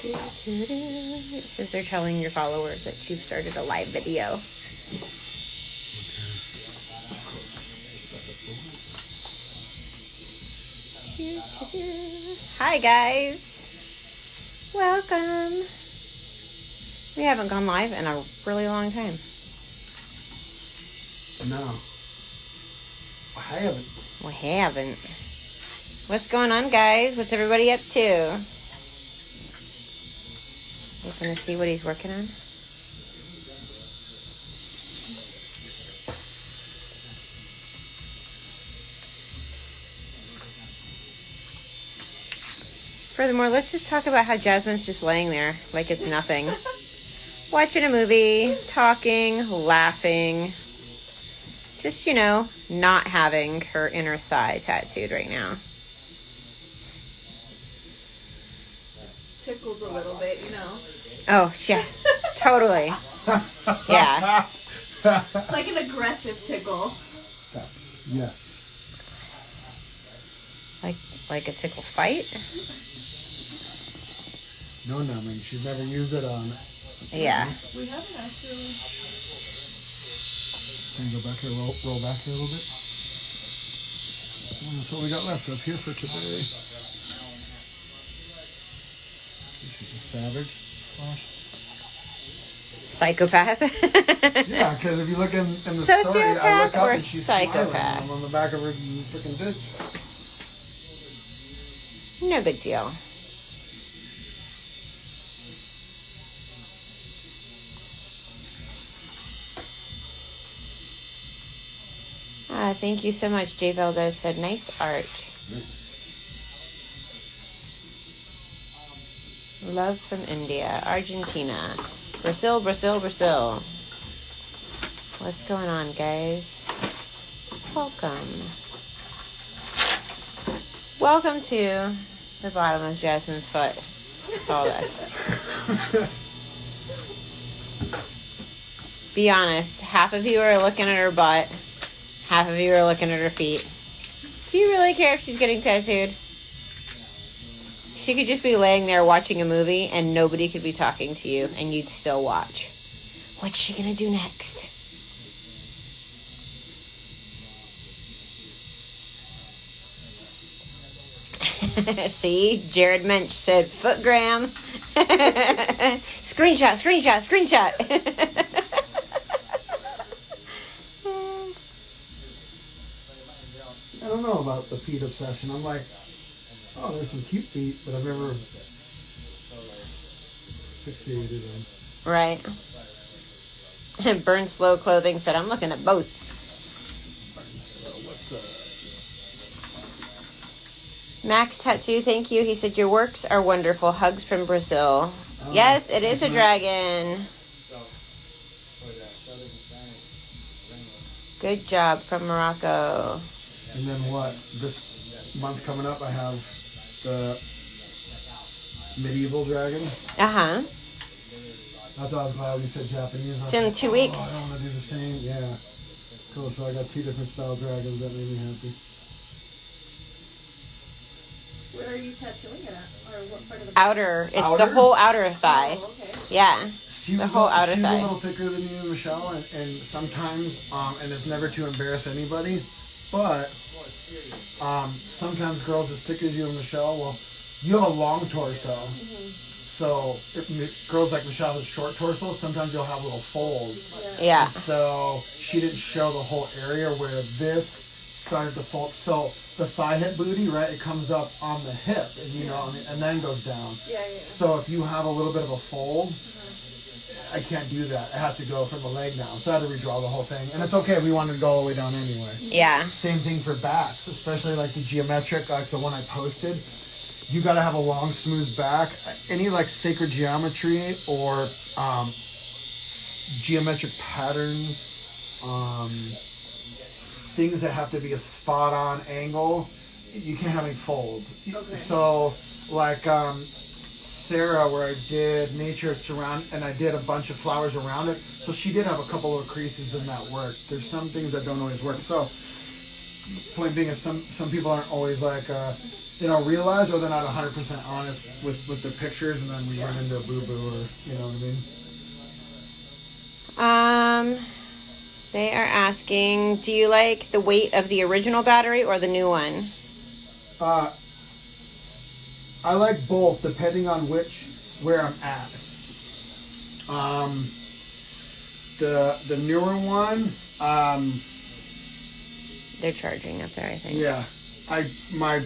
It says they're telling your followers that you've started a live video. Hi guys, welcome. We haven't gone live in a really long time. No, I haven't. We haven't. What's going on, guys? What's everybody up to? We're gonna see what he's working on. Furthermore, let's just talk about how Jasmine's just laying there like it's nothing. Watching a movie, talking, laughing. Just, you know, not having her inner thigh tattooed right now. Tickles a little bit, you know. Oh, yeah. Totally. Yeah. It's like an aggressive tickle. Yes. Like a tickle fight? No numbing. She's never used it on. Yeah. We haven't actually. Can you go back here, roll back here a little bit? And that's what we got left up here for today. She's a savage / Psychopath? Yeah, because if you look in the story, I Sociopath look up or and she's psychopath? smiling on the back of her freaking ditch. No big deal. Thank you so much. J Valdez said, nice art. Nice. Love from India, Argentina, Brazil. What's going on, guys? Welcome to the bottom of Jasmine's foot. That's all that. Be honest, half of you are looking at her butt, half of you are looking at her feet. Do you really care if she's getting tattooed? She could just be laying there watching a movie and nobody could be talking to you and you'd still watch. What's she gonna do next? See, Jared Mensch said footgram. Screenshot. I don't know about the feet obsession. I'm like, oh, there's some cute feet, but I've never fixated on. Right. Burn Slow Clothing said, I'm looking at both. So what's Max Tattoo, thank you. He said, your works are wonderful. Hugs from Brazil. Oh, Yes, it is a nice. dragon. Good job from Morocco. And then what? This month coming up, I have the medieval dragon. Uh-huh. That's why I was glad we said Japanese. It's in 2 weeks. I don't want to do the same. Yeah. Cool. So I got 2 different style dragons. That made me happy. Where are you tattooing it at? Or what part of the Outer. It's the Outer? whole outer thigh. Oh, okay. Yeah. She The was whole a, outer she's thigh. a little thicker than you, Michelle, and sometimes, and it's never to embarrass anybody, but sometimes girls as thick as you and Michelle, well, you have a long torso. So if girls like Michelle has short torso, sometimes you'll have little folds. Yeah. So she didn't show the whole area where this started to fold. So the thigh hip booty, right, it comes up on the hip, and you know, and then goes down. Yeah. So if you have a little bit of a fold, I can't do that. It has to go from the leg down. So I had to redraw the whole thing. And it's okay, we wanted to go all the way down anyway. Yeah. Same thing for backs, especially like the geometric, like the one I posted. You gotta have a long, smooth back. Any like sacred geometry or geometric patterns, things that have to be a spot on angle, you can't have any folds. Okay. So like Sarah, where I did nature surround, and I did a bunch of flowers around it. So she did have a couple of creases in that work. There's some things that don't always work. So point being is some people aren't always like realize, or they're not 100% honest with their pictures, and then we run into a boo-boo, or you know what I mean. They are asking, do you like the weight of the original battery or the new one? I like both, depending on where I'm at. The newer one, They're charging up there, I think. yeah, my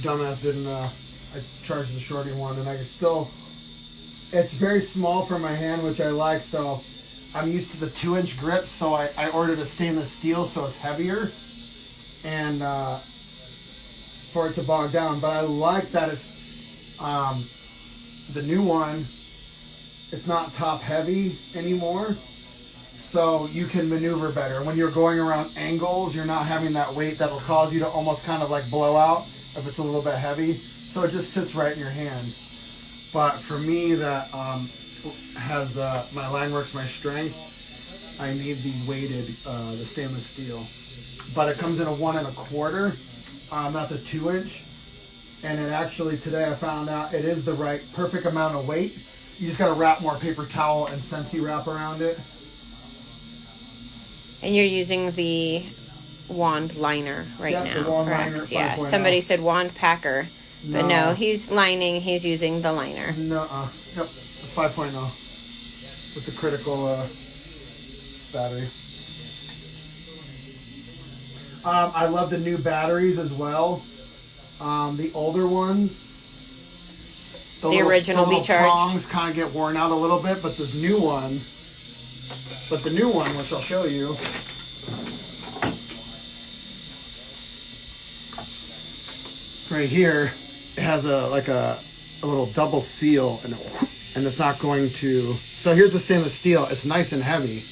dumbass didn't. I charged the shorty one, and I could still. It's very small for my hand, which I like. So I'm used to the 2-inch grip. So I ordered a stainless steel, so it's heavier, and for it to bog down. But I like that it's the new one. It's not top heavy anymore. So you can maneuver better. When you're going around angles, you're not having that weight that'll cause you to almost kind of like blow out if it's a little bit heavy. So it just sits right in your hand. But for me, that has my line works, my strength, I need the weighted, the stainless steel. But it comes in a 1 1/4, not the 2-inch. And it actually, today I found out it is the perfect amount of weight. You just got to wrap more paper towel and Scentsy wrap around it. And you're using the wand liner right now, the wand correct? liner, Yeah, 5.0. somebody said wand packer, but no, he's lining, he's using the liner. No, yep, it's 5.0 with the critical battery. I love the new batteries as well. The older ones, The original the little B-Charge. prongs kind of get worn out a little bit, but the new one, which I'll show you, right here, it has a little double seal, and it's not going to. So here's the stainless steel. It's nice and heavy.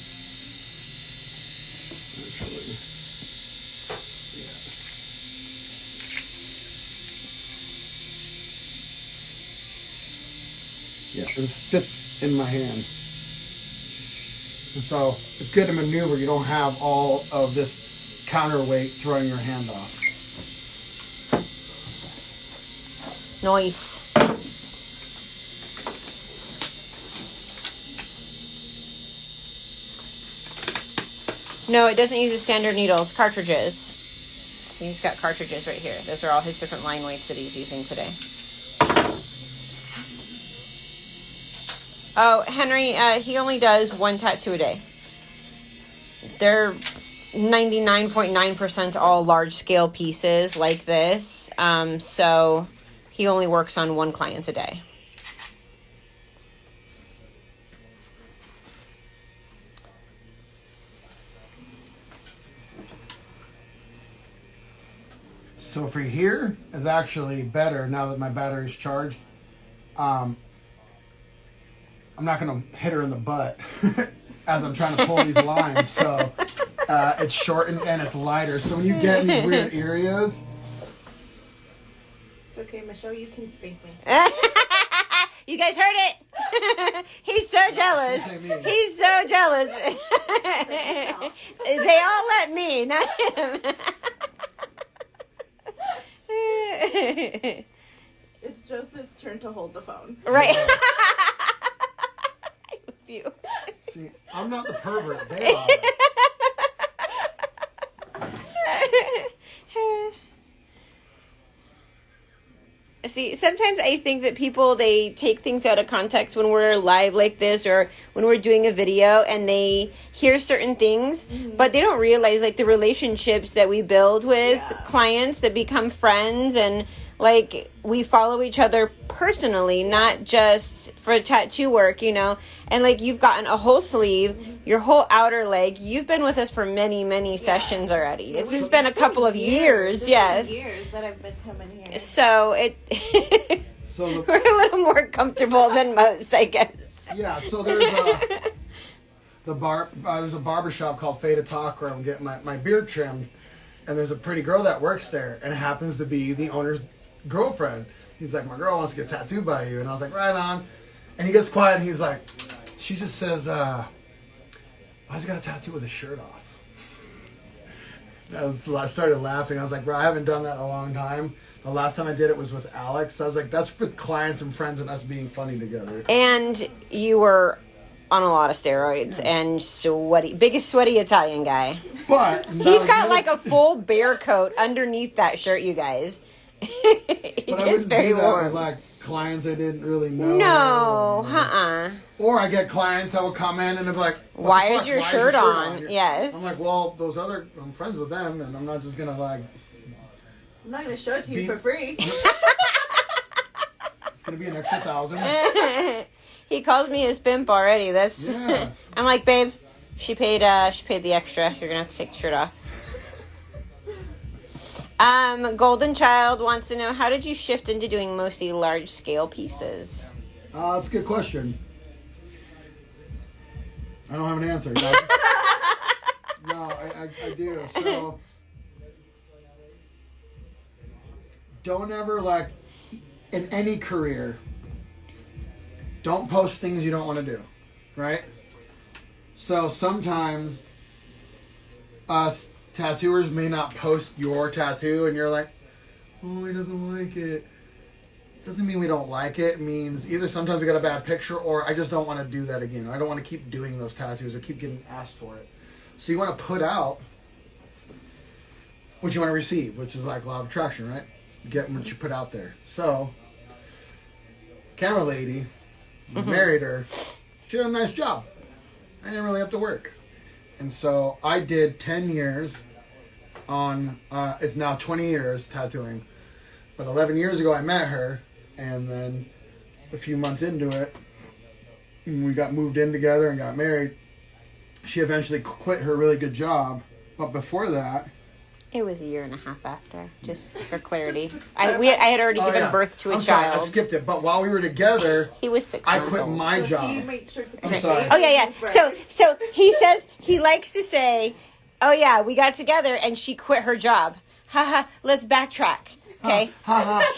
Yeah, it fits in my hand. And so it's good to maneuver. You don't have all of this counterweight throwing your hand off. Nice. No, it doesn't use the standard needles, cartridges. So he's got cartridges right here. Those are all his different line weights that he's using today. Oh, Henry, he only does 1 tattoo a day. They're 99.9% all large scale pieces like this. So he only works on 1 client a day. So for here is actually better now that my battery's charged. I'm not going to hit her in the butt as I'm trying to pull these lines. So it's shortened and it's lighter. So when you get in these weird areas. It's okay, Michelle, you can spank me. You guys heard it. He's so jealous. He's so jealous. They all let me, not him. It's Joseph's turn to hold the phone. Right. I love you. See, I'm not the pervert. They are. See, sometimes I think that people, they take things out of context when we're live like this or when we're doing a video and they hear certain things, but they don't realize like the relationships that we build with clients that become friends, and like we follow each other personally, not just for tattoo work, you know. And like you've gotten a whole sleeve, your whole outer leg. You've been with us for many, many sessions already. It's just been a couple of years, yes. Years that I've been coming here. So we're a little more comfortable than most, I guess. Yeah, so there's there's a barber shop called Fade Talk where I'm getting my beard trimmed, and there's a pretty girl that works there, and it happens to be the owner's girlfriend. He's like, my girl wants to get tattooed by you, and I was like, right on. And he gets quiet, and he's like, she just says, why's he got a tattoo with his shirt off? I started laughing. I was like, bro, I haven't done that in a long time. The last time I did it was with Alex. I was like, that's for clients and friends and us being funny together. And you were on a lot of steroids and sweaty, biggest sweaty Italian guy. But He's got like a full bear coat underneath that shirt, you guys. It but I gets wouldn't very do that warm. with like clients I didn't really know. No, Or I get clients that will come in and they're like, what Why the is fuck? your Why shirt on? Yes. I'm like, well, those other, I'm friends with them, and I'm not just gonna like. I'm not gonna show it to you Be- for free. It's gonna be an extra $1,000. He calls me his pimp already. That's. Yeah. I'm like, babe, she paid the extra. You're gonna have to take the shirt off. Golden Child wants to know, how did you shift into doing mostly large scale pieces? That's a good question. I don't have an answer. No, I do. So, don't ever, like, in any career, don't post things you don't want to do, right? So sometimes us tattooers may not post your tattoo and you're like, oh, he doesn't like it. Doesn't mean we don't like it. It means either sometimes we got a bad picture or I just don't want to do that again. I don't want to keep doing those tattoos or keep getting asked for it. So you want to put out what you want to receive, which is like law of attraction, right? Get what you put out there. So, camera lady, married her, she did a nice job. I didn't really have to work. And so I did 10 years on, it's now 20 years tattooing. But 11 years ago I met her, and then a few months into it, we got moved in together and got married. She eventually quit her really good job. But before that, It was a year and a half after, just for clarity. I had already given birth to a I'm sorry, child. I skipped it. But while we were together, He was 6 I months quit old. my He job. made sure to I'm sorry. Oh yeah. So he says he likes to say, "Oh yeah, we got together and she quit her job." Haha. Let's backtrack. Okay.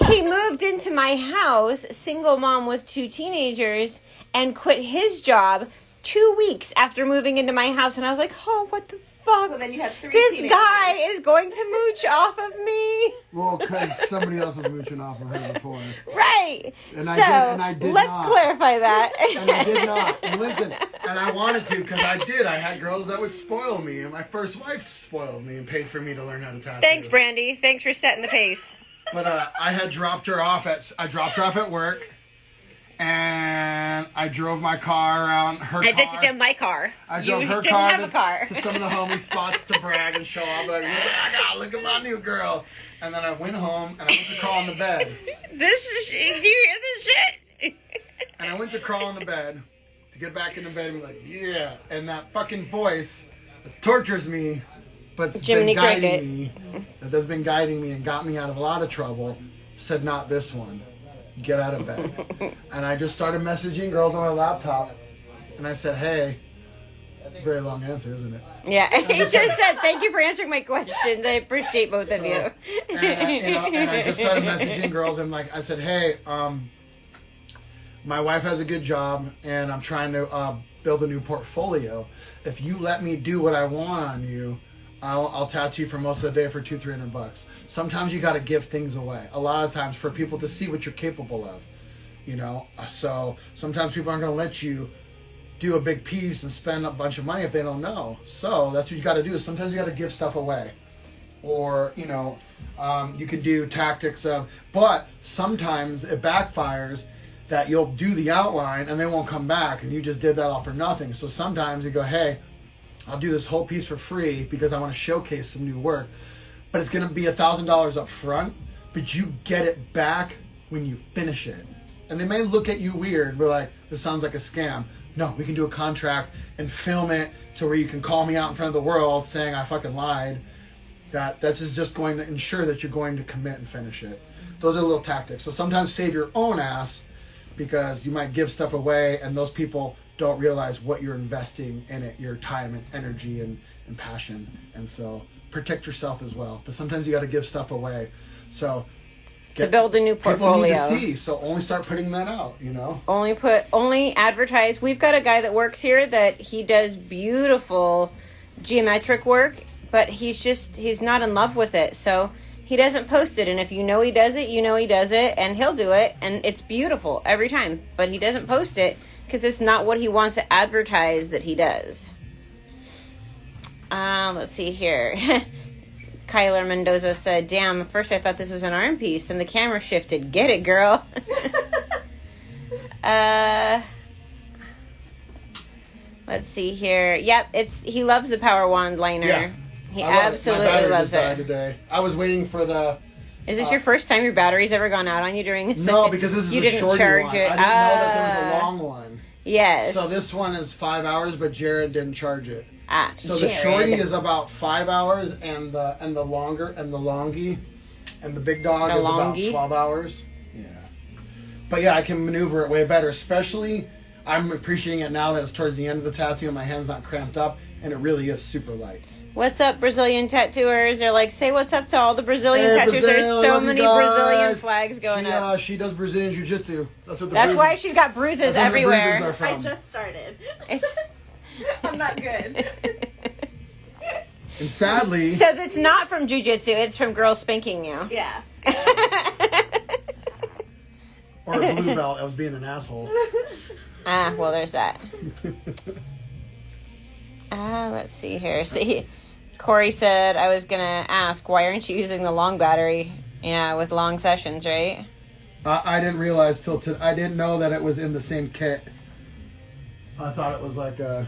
He moved into my house, single mom with 2 teenagers, and quit his job 2 weeks after moving into my house. And I was like, "Oh, what the fuck? So then you had 3 This teenagers. guy is going to mooch off of me." Well, because somebody else was mooching off of her before. Right. And so I did let's not. clarify that. And I did not. And listen, and I wanted to because I did. I had girls that would spoil me, and my first wife spoiled me and paid for me to learn how to tattoo. Thanks, Brandy. Thanks for setting the pace. But I had dropped her off at work, and I drove my car around her I car. did my car. I drove you her didn't car, have a car. to some of the homie spots to brag and show off. Like, look at my new girl. And then I went home and I went to crawl in the bed. This is. Do you hear this shit? And I went to crawl in the bed to get back in the bed and be like, yeah. And that fucking voice that tortures me, but it's Jiminy been guiding Cricket. me, that has been guiding me and got me out of a lot of trouble, said not this one. Get out of bed. And I just started messaging girls on my laptop. And I said, hey, that's a very long answer, isn't it? Yeah, he just said, "Thank you for answering my questions. I appreciate both of you." And I just started messaging girls and I said, hey, my wife has a good job and I'm trying to build a new portfolio. If you let me do what I want on you, I'll tattoo you for most of the day for $200-300. Sometimes you got to give things away. A lot of times for people to see what you're capable of, you know. So sometimes people aren't going to let you do a big piece and spend a bunch of money if they don't know. So that's what you got to do. Is sometimes you got to give stuff away, or you know, you can do tactics of. But sometimes it backfires that you'll do the outline and they won't come back, and you just did that all for nothing. So sometimes you go, hey, I'll do this whole piece for free because I want to showcase some new work, but it's going to be $1,000 up front, but you get it back when you finish it. And they may look at you weird and be like, this sounds like a scam. No, we can do a contract and film it to where you can call me out in front of the world saying I fucking lied. That's just going to ensure that you're going to commit and finish it. Those are little tactics. So sometimes save your own ass because you might give stuff away and those people don't realize what you're investing in it, your time and energy and passion. And so protect yourself as well. But sometimes you got to give stuff away. So To build a new portfolio. People need to see, so only start putting that out, you know? Only advertise. We've got a guy that works here that he does beautiful geometric work, but he's not in love with it. So he doesn't post it. And if you know he does it, you know he does it, and he'll do it. And it's beautiful every time. But he doesn't post it because it's not what he wants to advertise that he does. Let's see here. Kyler Mendoza said, damn, at first I thought this was an arm piece. Then the camera shifted. Get it, girl. Let's see here. Yep, he loves the Power Wand liner. Yeah. He I love it. absolutely My battery loves just died it. today. I was waiting for the... Is this your first time your battery's ever gone out on you during a No, because this is you a didn't shorty charge one. it. I didn't know that there was a long one. Yes. So this one is 5 hours, but Jared didn't charge it. So the Jared. shorty is about 5 hours, and the longie, and the big dog The is longie? about 12 hours. Yeah. But yeah, I can maneuver it way better. Especially, I'm appreciating it now that it's towards the end of the tattoo and my hand's not cramped up, and it really is super light. What's up, Brazilian tattooers? They're like, say what's up to all the Brazilian Hey, tattooers. Brazil, There's so love you many guys. Brazilian flags going up. She does Brazilian Jiu-Jitsu. That's what the That's bruises, why she's got bruises that's where the everywhere. bruises are I from. just started. It's- I'm not good. And sadly, So that's not from jujitsu. It's from girls spanking you. Yeah. or a blue belt, I was being an asshole. Well, there's that. Let's see here. See, Corey said I was gonna ask, why aren't you using the long battery? Yeah, with long sessions, right? I didn't realize I didn't know that it was in the same kit. I thought it was like a...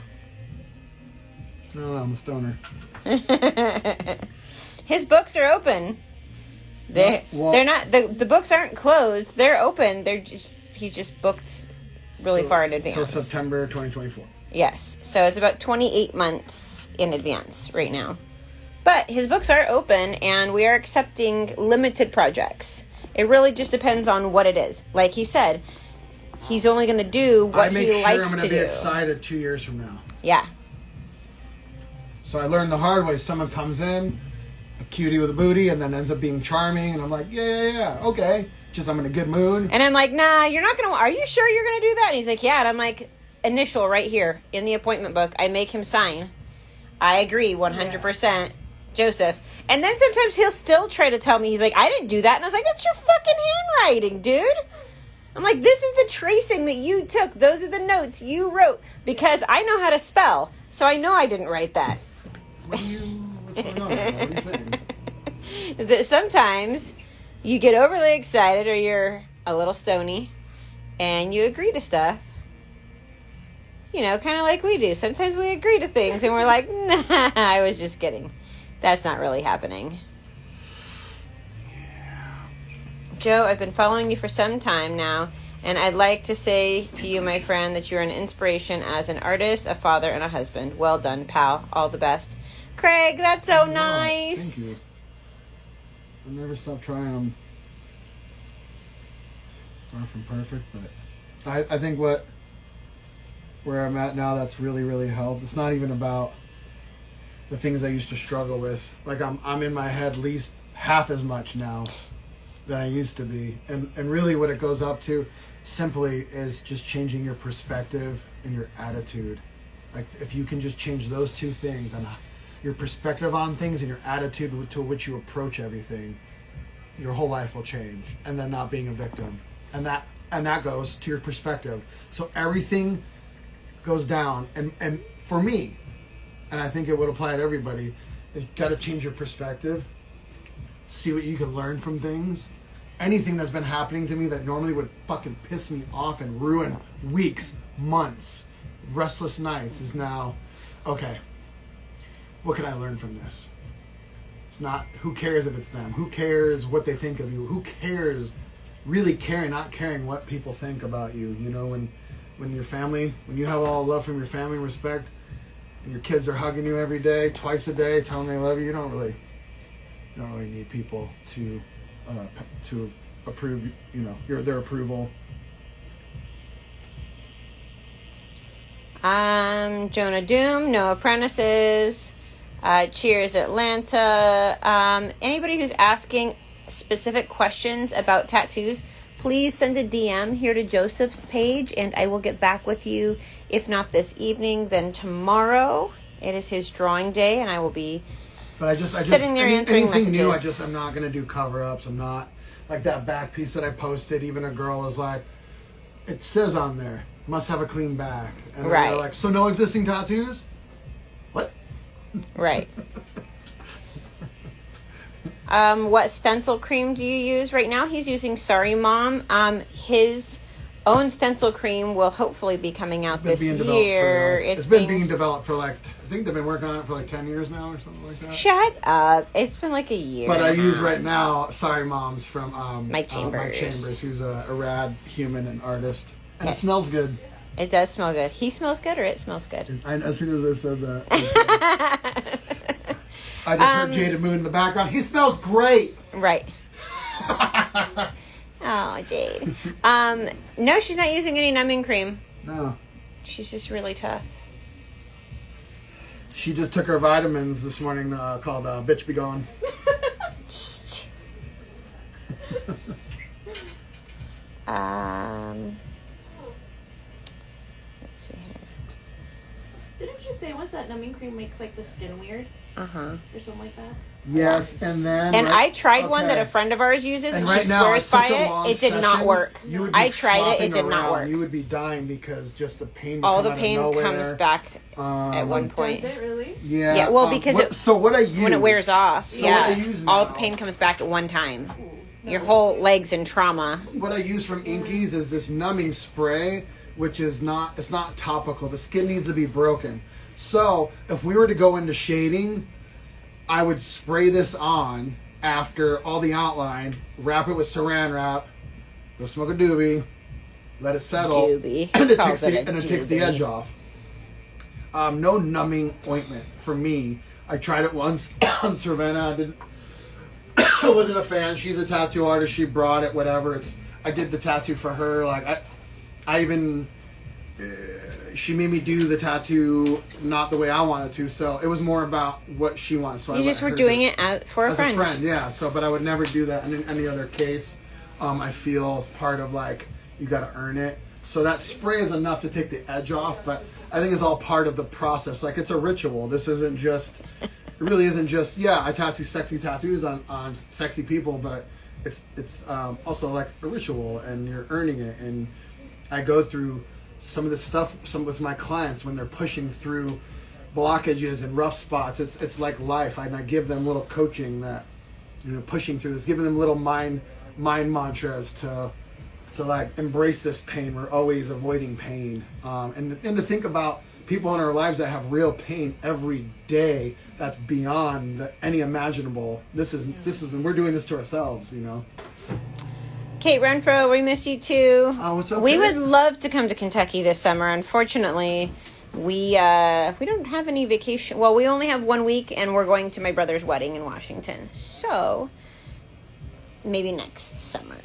I don't know, I'm a stoner. His books are open. They're not the books aren't closed. They're open. He's just booked really far in advance. Until September 2024. Yes. So it's about 28 months in advance right now. But his books are open and we are accepting limited projects. It really just depends on what it is. Like he said, he's only going to do what I make he sure likes I'm going to to be do. excited 2 years from now. Yeah. So I learned the hard way. Someone comes in, a cutie with a booty, and then ends up being charming, and I'm like, yeah, okay. Just I'm in a good mood. And I'm like, nah, you're not going to... Are you sure you're going to do that? And he's like, yeah. And I'm like, initial right here in the appointment book. I make him sign. I agree 100%, Joseph. And then sometimes he'll still try to tell me, he's like, I didn't do that. And I was like, that's your fucking handwriting, dude. I'm like, this is the tracing that you took. Those are the notes you wrote. Because I know how to spell. So I know I didn't write that. What's going on? What are you saying? That sometimes you get overly excited or you're a little stony and you agree to stuff. You know, kind of like we do. Sometimes we agree to things and we're like, nah, I was just kidding. That's not really happening. Joe, I've been following you for some time now, and I'd like to say to you, my friend, that you're an inspiration as an artist, a father, and a husband. Well done, pal. All the best. Craig, that's so nice. Thank you. I'll never stop trying. I'm far from perfect, but I think where I'm at now, that's really, really helped. It's not even about the things I used to struggle with. Like I'm in my head at least half as much now than I used to be. And really what it goes up to simply is just changing your perspective and your attitude. Like if you can just change those two things, and your perspective on things and your attitude to which you approach everything, your whole life will change. And then not being a victim. And that goes to your perspective. So everything goes down. And for me, and I think it would apply to everybody, is you got to change your perspective. See what you can learn from things. Anything that's been happening to me that normally would fucking piss me off and ruin weeks, months, restless nights is now, okay, what can I learn from this? It's not, who cares if it's them? Who cares what they think of you? Who cares, really caring, not caring what people think about you? You know, when your family, when you have all love from your family and respect, and your kids are hugging you every day, twice a day, telling they love you, you don't really need people to approve, you know, their approval. Jonah Doom, no apprentices. Cheers, Atlanta. Anybody who's asking specific questions about tattoos, please send a DM here to Joseph's page and I will get back with you. If not this evening, then tomorrow. It is his drawing day and I will be But I Sitting there answering anything new. messages. I'm not gonna do cover-ups. I'm not like that back piece that I posted. Even a girl was like, "It says on there, must have a clean back," and then Right. they're like, "So no existing tattoos?" What? Right. What stencil cream do you use right now? He's using Sorry Mom. His own stencil cream will hopefully be coming out this Being developed year. for, it's been being developed for like, I think they've been working on it for like 10 years now or something like that. Shut up! It's been like a year. But I now. use right now Sorry Moms from Mike Chambers. Mike Chambers, who's a rad human and artist, and Yes. it smells good. It does smell good. He smells good, or it smells good. As soon as I said that, I just heard Jada Moon in the background. He smells great. Right. Oh, Jade. No, she's not using any numbing cream. No, She's just really tough. she just took her vitamins this morning called "Bitch Be Gone." Shh. Let's see here. Didn't you say once that numbing cream makes like the skin weird or something like that? Yes, and then And I tried one that okay. a friend of ours uses, and right she now, swears it's by such a long it. It did not session, work. you would be I tried it. It flopping did not around. work. You would be dying because just the pain. would All come the out of pain nowhere. comes back at one point. Does it really? Yeah. Yeah, well, because what I use when it wears off, So what I yeah, use all now- the pain comes back at one time. Your whole leg's in trauma. What I use from Inkies is this numbing spray, which is not, it's not topical. The skin needs to be broken. So if we were to go into shading, I would spray this on after all the outline, wrap it with saran wrap, go smoke a doobie, let it settle, Doobie. and it Calls takes it the, a and it takes the doobie. edge off. No numbing ointment for me. I tried it once on Savannah. I wasn't a fan. She's a tattoo artist. She brought it. Whatever. I did the tattoo for her. Like I even. She made me do the tattoo not the way I wanted to. So it was more about what she wanted. So You just were doing it for a as friend. a friend, yeah. So, but I would never do that in any other case. I feel it's part of like you got to earn it. So that spray is enough to take the edge off, but I think it's all part of the process. Like it's a ritual. This isn't just. It really isn't just. Yeah, I tattoo sexy tattoos on sexy people, but it's also like a ritual, and you're earning it. And I go through some of the stuff with my clients when they're pushing through blockages and rough spots. It's like life, and I give them little coaching that pushing through this, giving them little mind mantras to like embrace this pain. We're always avoiding pain, and to think about people in our lives that have real pain every day. That's beyond any imaginable. This is we're doing this to ourselves, Kate Renfro, we miss you too. Oh, what's up, We Kate? would love to come to Kentucky this summer. Unfortunately, we don't have any vacation. Well, we only have 1 week, and we're going to my brother's wedding in Washington. So maybe next summer.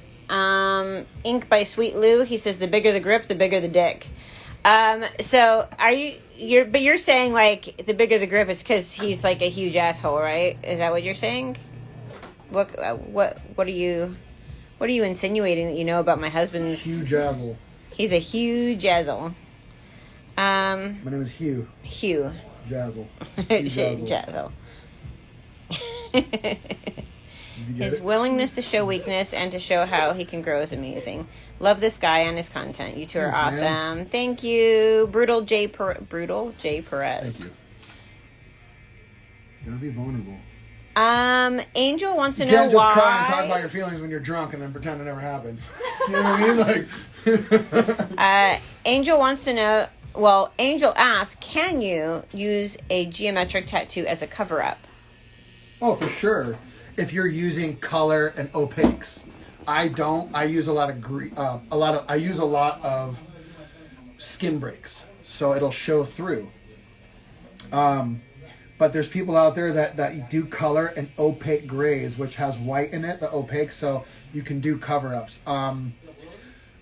Ink by Sweet Lou. He says the bigger the grip, the bigger the dick. So you're saying like the bigger the grip, it's because he's like a huge asshole, right? Is that what you're saying? What are you insinuating that you know about my husband's? Hugh Jazzle. He's a huge jazzle. My name is Hugh Hugh. Jazzle. Hugh Jazzle. Jazzle. Did you get His it? willingness to show weakness and to show how he can grow is amazing. Love this guy and his content. You two are Thanks, awesome. man. Thank you, Brutal J Perez. Thank you. You gotta be vulnerable. Angel wants to You know can't just why. cry and talk about your feelings when you're drunk and then pretend it never happened. You know what I mean? Angel wants to know. Well, Angel asks, can you use a geometric tattoo as a cover-up? Oh, for sure. If you're using color and opaques, I don't. I use a lot of skin breaks, so it'll show through. But there's people out there that do color and opaque grays, which has white in it, the opaque, so you can do cover-ups.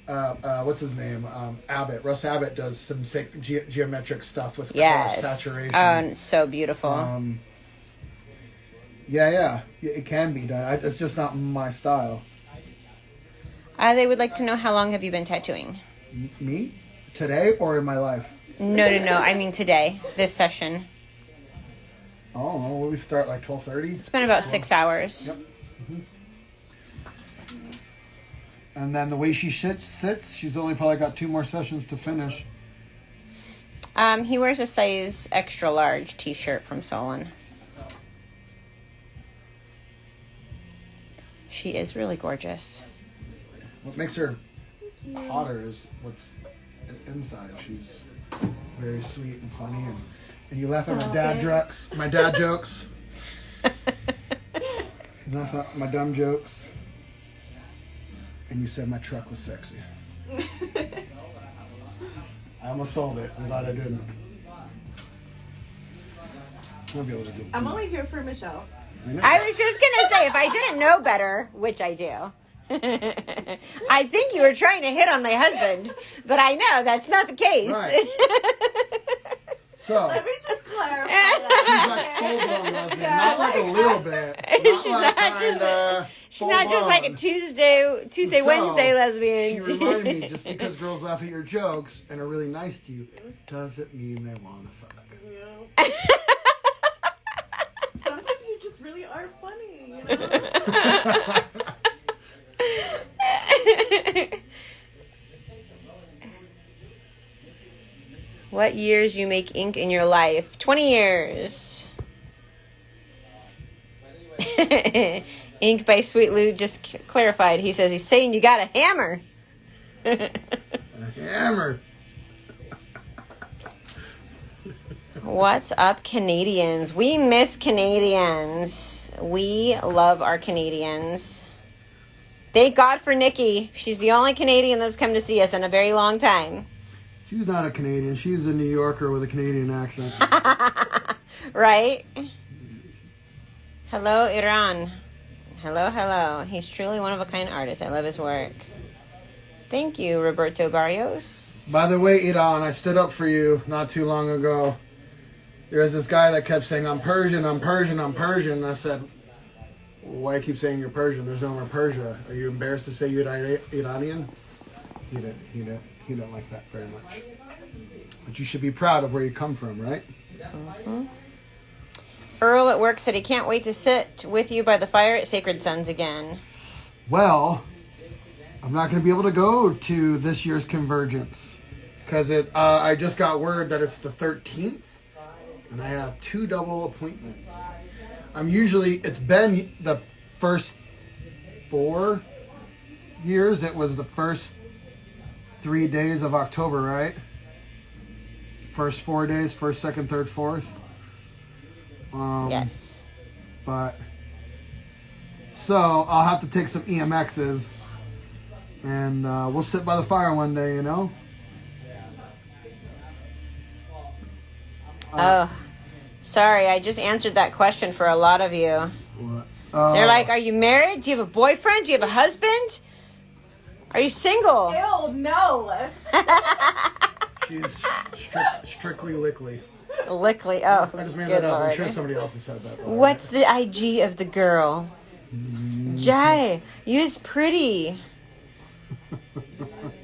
What's his name? Abbott. Russ Abbott does some geometric stuff with color saturation. Oh, so beautiful. Yeah, it can be done. It's just not my style. They would like to know, how long have you been tattooing? Me? Today or in my life? No. I mean today, this session. Oh, well, we start like 12:30. It's been about 6 hours. Yep. And then the way she sits, she's only probably got 2 more sessions to finish. He wears a size extra large t-shirt from Solon. She is really gorgeous. What makes her hotter is what's inside. She's very sweet and funny, and you laugh at my dad jokes. My dad jokes. You laugh at my dumb jokes. And you said my truck was sexy. I almost sold it. I'm glad I didn't. I'll be able to do it. I'm only here for Michelle. I was just going to say, if I didn't know better, which I do, I think you were trying to hit on my husband, but I know that's not the case. Right. So, Let me just clarify that. she's like full-blown lesbian. Not like a little bit. Not She's like not just- kinda She's not just like a full-blown. Tuesday, So, Wednesday lesbian. She reminded me, just because girls laugh at your jokes and are really nice to you, doesn't mean they want to fuck. Sometimes you just really are funny, you know? What years you make ink in your life? 20 years. Ink by Sweet Lou just clarified. He says he's saying you got a hammer. A hammer. What's up, Canadians? We miss Canadians. We love our Canadians. Thank God for Nikki. She's the only Canadian that's come to see us in a very long time. She's not a Canadian. She's a New Yorker with a Canadian accent. Right? Hello, Iran. Hello, hello. He's truly one of a kind artist. I love his work. Thank you, Roberto Barrios. By the way, Iran, I stood up for you not too long ago. There was this guy that kept saying, I'm Persian, I'm Persian, I'm Persian. And I said, why you keep saying you're Persian? There's no more Persia. Are you embarrassed to say you're Iranian? He didn't like that very much. But you should be proud of where you come from, right? Mm-hmm. Earl at work said he can't wait to sit with you by the fire at Sacred Sons again. Well, I'm not going to be able to go to this year's Convergence because I just got word that it's the 13th and I have 2 double appointments. It's been the first 4 years. It was the first 3 days of October, right? First 4 days, first, second, third, fourth. Yes. But so I'll have to take some EMXs and we'll sit by the fire one day, you know? Oh, sorry. I just answered that question for a lot of you. What? They're like, are you married? Do you have a boyfriend? Do you have a husband? Are you single? Ew, no. She's strictly lickly. Lickly. Oh, I just made good that up. Lord. I'm sure somebody else has said that. though. What's the IG of the girl? Jai, you's pretty.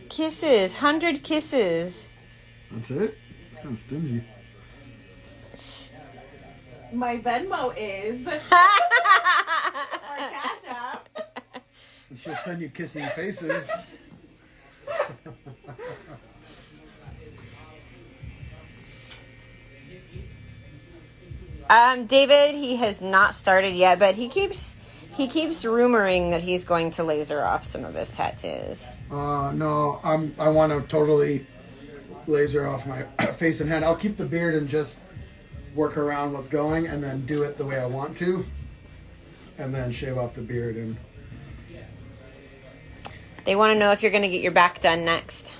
Kisses. 100 kisses. That's it? Kind of stingy. My Venmo is. Or Cash App. She'll send you kissing faces. David, he has not started yet, but he keeps rumoring that he's going to laser off some of his tattoos. No, I want to totally laser off my face and head. I'll keep the beard and just work around what's going and then do it the way I want to. And then shave off the beard. And They want to know if you're going to get your back done next.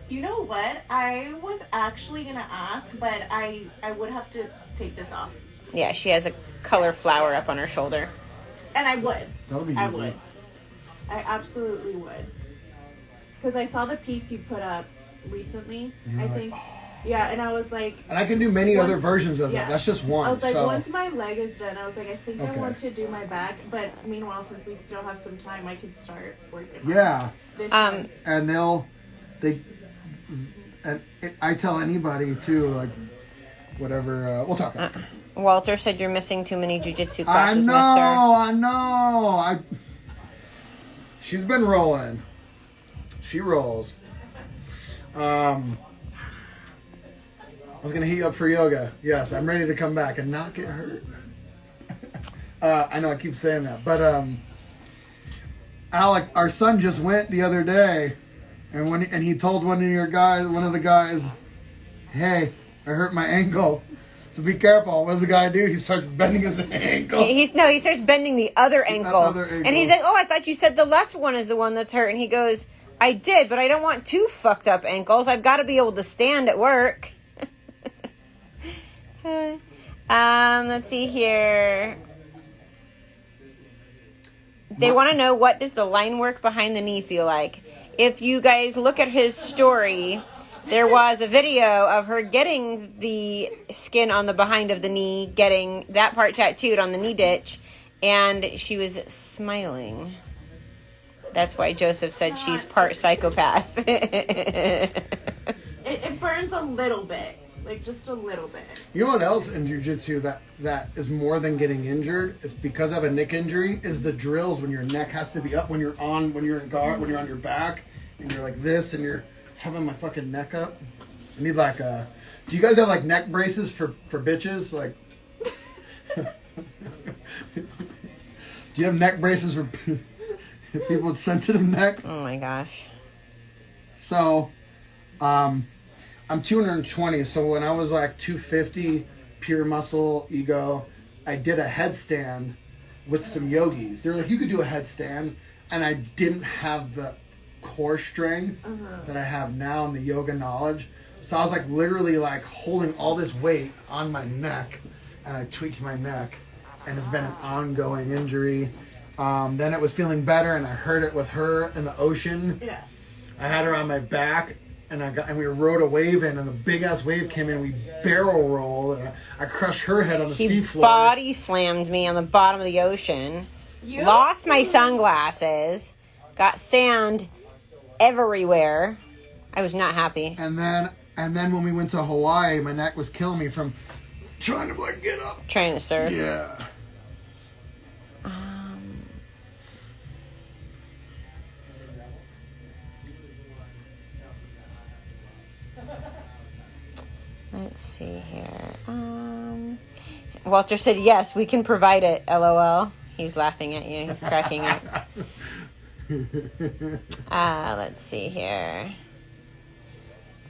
You know what? I was actually going to ask, but I would have to take this off. Yeah, she has a color flower up on her shoulder. And I would. that'll be easy. I would. I absolutely would. Because I saw the piece you put up recently, I think. Yeah, and I was like... And I can do many other once- versions of yeah. that. That's just one. I was like, so. once my leg is done, I was like, I think I Okay. want to do my back. But meanwhile, since we still have some time, I could start working on Yeah. this Um, one. And I tell anybody too, like, whatever, we'll talk after. Walter said you're missing too many jujitsu I classes, know, mister. I know. She's been rolling. She rolls. I was gonna hit you up for yoga. Yes, I'm ready to come back and not get hurt. I know I keep saying that, but Alec, our son just went the other day, and he told one of the guys, "Hey, I hurt my ankle, so be careful." What does the guy do? He starts bending his ankle. He starts bending the other ankle. other ankle. And he's like, "Oh, I thought you said the left one is the one that's hurt." And he goes, "I did, but I don't want two fucked up ankles. I've got to be able to stand at work." Let's see here. They want to know, what does the line work behind the knee feel like? If you guys look at his story, there was a video of her getting the skin on the behind of the knee, getting that part tattooed on the knee ditch, and she was smiling. That's why Joseph said she's part psychopath. It burns a little bit. Like, just a little bit. You know what else in jiu-jitsu that is more than getting injured? It's because of a neck injury, is the drills when your neck has to be up, when you're in guard, when you're on your back, and you're like this, and you're having my fucking neck up. I need like do you guys have like neck braces for bitches? Like, do you have neck braces for people with sensitive necks? Oh my gosh. So, I'm 220, so when I was like 250, pure muscle, ego, I did a headstand with some yogis. They're like, you could do a headstand, and I didn't have the core strength that I have now and the yoga knowledge. So I was like literally like holding all this weight on my neck, and I tweaked my neck, and it's been an ongoing injury. Then it was feeling better, and I heard it with her in the ocean. Yeah. I had her on my back, and we rode a wave in, and the big ass wave came in. We barrel rolled, and I crushed her head on the He seafloor. body slammed me on the bottom of the ocean. You? Lost my sunglasses. Got sand everywhere. I was not happy. And then when we went to Hawaii, my neck was killing me from trying to like get up. Trying to surf. Yeah. Let's see here. Walter said, yes, we can provide it, LOL. He's laughing at you. He's cracking up. Let's see here.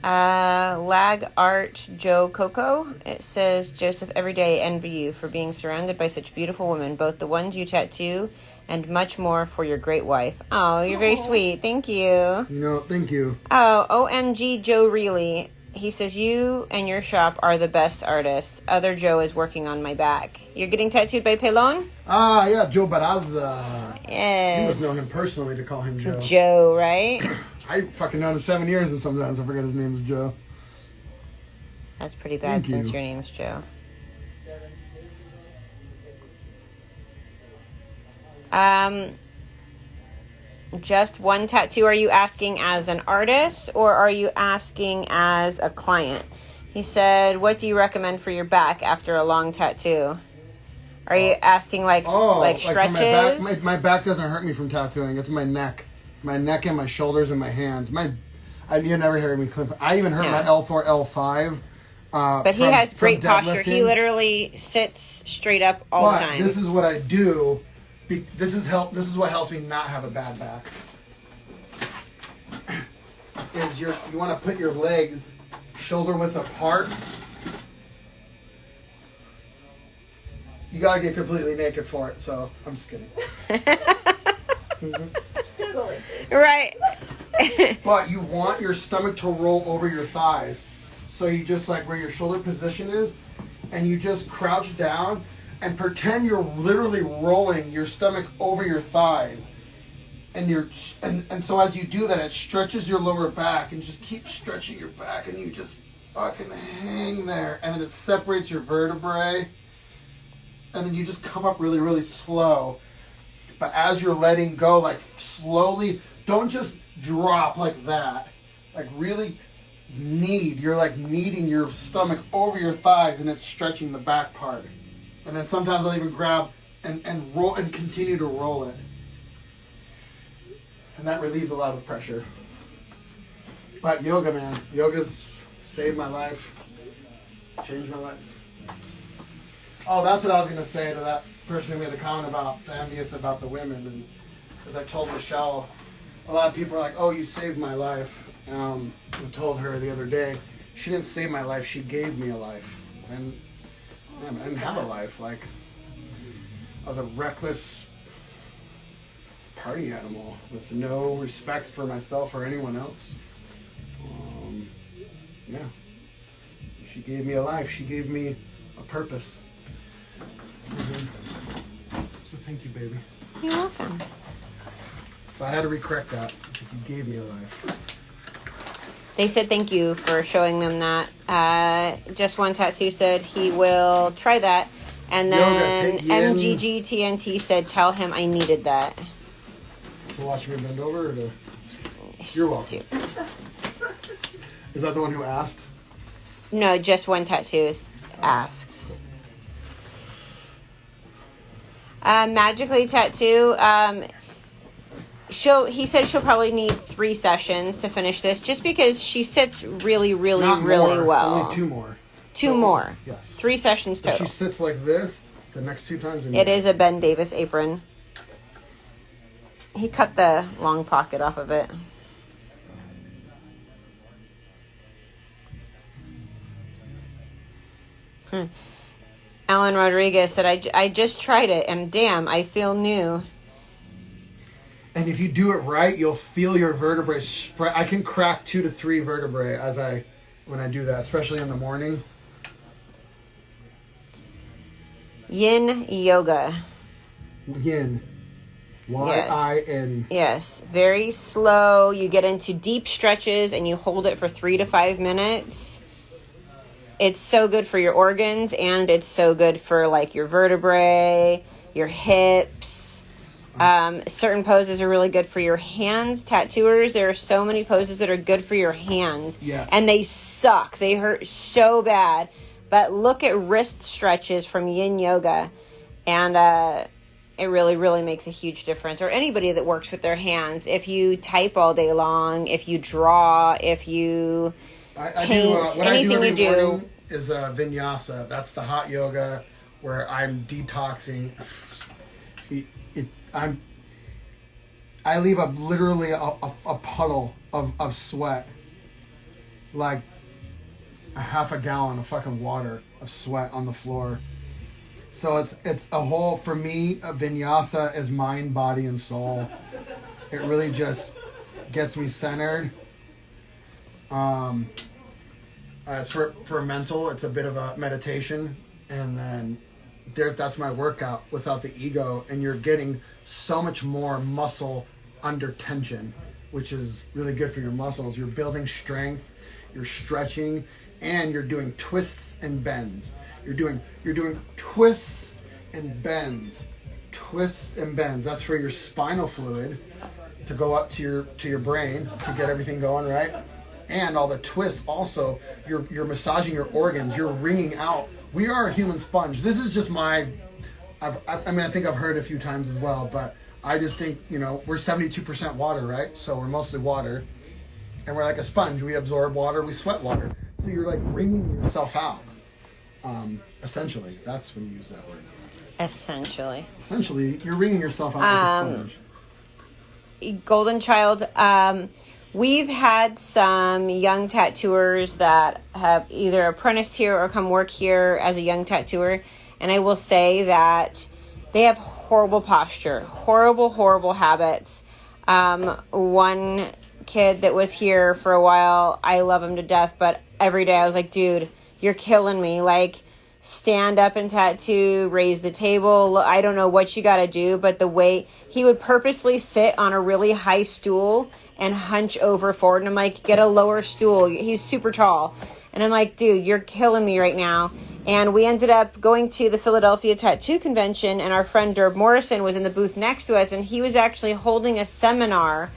Lag Art Joe Coco. It says, Joseph, every day envy you for being surrounded by such beautiful women, both the ones you tattoo and much more for your great wife. Oh, you're very sweet. Thank you. No, thank you. Oh, OMG Joe Reilly. He says, you and your shop are the best artists. Other Joe is working on my back. You're getting tattooed by Pelon? Ah, yeah, Joe Barraza. Yes. You must know him personally to call him Joe. Joe, right? I fucking known him 7 years, and sometimes I forget his name is Joe. That's pretty bad Thank since you. your name's Joe. Just one tattoo. Are you asking as an artist or are you asking as a client? He said, what do you recommend for your back after a long tattoo? Are you asking like stretches? For my back doesn't hurt me from tattooing. It's my neck. My neck and my shoulders and my hands. You never hear me clip. I even hurt my L4, L5. But he has great posture. He deadlifting. literally sits straight up all the time. This is what I do. This is what helps me not have a bad back. Is you want to put your legs shoulder width apart. You gotta get completely naked for it. So I'm just kidding. I'm just gonna go like this. Right. But you want your stomach to roll over your thighs. So you just like where your shoulder position is, and you just crouch down and pretend you're literally rolling your stomach over your thighs. And so as you do that, it stretches your lower back, and you just keep stretching your back, and you just fucking hang there, and then it separates your vertebrae, and then you just come up really, really slow. But as you're letting go, like slowly, don't just drop like that. Like really knead. You're like kneading your stomach over your thighs, and it's stretching the back part. And then sometimes I'll even grab and roll and continue to roll it. And that relieves a lot of the pressure. But yoga, man. Yoga's saved my life. Changed my life. Oh, that's what I was going to say to that person who made the comment about the envious about the women. And as I told Michelle, a lot of people are like, oh, you saved my life. I told her the other day, she didn't save my life, she gave me a life. And man, I didn't have a life. Like, I was a reckless party animal with no respect for myself or anyone else. Yeah. She gave me a life. She gave me a purpose. So thank you, baby. You're welcome. So I had to recorrect that. You gave me a life. They said thank you for showing them that. Just One Tattoo said he will try that. And then MGGTNT said, tell him I needed that. To watch me bend over or to... You're welcome. Is that the one who asked? No, Just One Tattoos asked. Magically Tattoo, he said she'll probably need 3 sessions to finish this, just because she sits really, really, Not really more, well. Only 2 more. Two more. Yes. 3 sessions If total. she sits like this, the next 2 times... It is a Ben Davis apron. He cut the long pocket off of it. Alan Rodriguez said, I just tried it, and damn, I feel new. And if you do it right, you'll feel your vertebrae spread. I can crack 2 to 3 vertebrae when I do that, especially in the morning. Yin Yoga. Yin. Y-I-N. Yes, very slow. You get into deep stretches, and you hold it for 3 to 5 minutes. It's so good for your organs, and it's so good for like your vertebrae, your hips. Certain poses are really good for your hands. Tattooers, there are so many poses that are good for your hands. Yes. And they suck. They hurt so bad. But look at wrist stretches from Yin Yoga, and it really, really makes a huge difference. Or anybody that works with their hands. If you type all day long, if you draw, if you... paint, what anything I you do every do. morning is vinyasa. That's the hot yoga where I'm detoxing. I leave literally a puddle of sweat, like a half a gallon of fucking water of sweat on the floor. So it's a whole, for me, a vinyasa is mind, body, and soul. It really just gets me centered. It's for mental, it's a bit of a meditation, and then that's my workout without the ego, and you're getting so much more muscle under tension, which is really good for your muscles. You're building strength, you're stretching, and you're doing twists and bends. You're doing twists and bends. Twists and bends. That's for your spinal fluid to go up to your brain to get everything going, right? And all the twists also, you're massaging your organs, you're wringing out. We are a human sponge. This is just I think I've heard it a few times as well, but I just think, we're 72% water, right? So we're mostly water. And we're like a sponge. We absorb water, we sweat water. So you're like wringing yourself out. Essentially, that's when you use that word. Essentially, you're wringing yourself out like a sponge. Golden Child, we've had some young tattooers that have either apprenticed here or come work here as a young tattooer, and I will say that they have horrible posture, horrible habits. One kid that was here for a while, I love him to death, but every day I was like, dude, you're killing me. Like, stand up and tattoo, raise the table. I don't know what you got to do, but the way he would purposely sit on a really high stool and hunch over forward. And I'm like, get a lower stool. He's super tall. And I'm like, dude, you're killing me right now. And we ended up going to the Philadelphia Tattoo Convention, and our friend Derb Morrison was in the booth next to us, and he was actually holding a seminar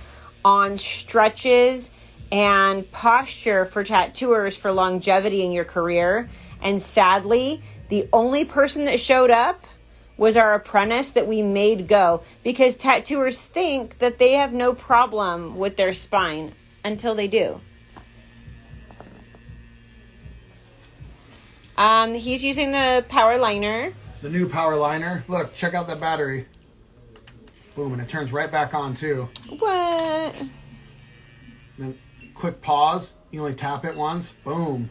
on stretches and posture for tattooers for longevity in your career. And sadly, the only person that showed up was our apprentice that we made go, because tattooers think that they have no problem with their spine until they do. He's using the power liner. The new power liner. Look, check out that battery. Boom, and it turns right back on too. What? Then quick pause. You only tap it once. Boom.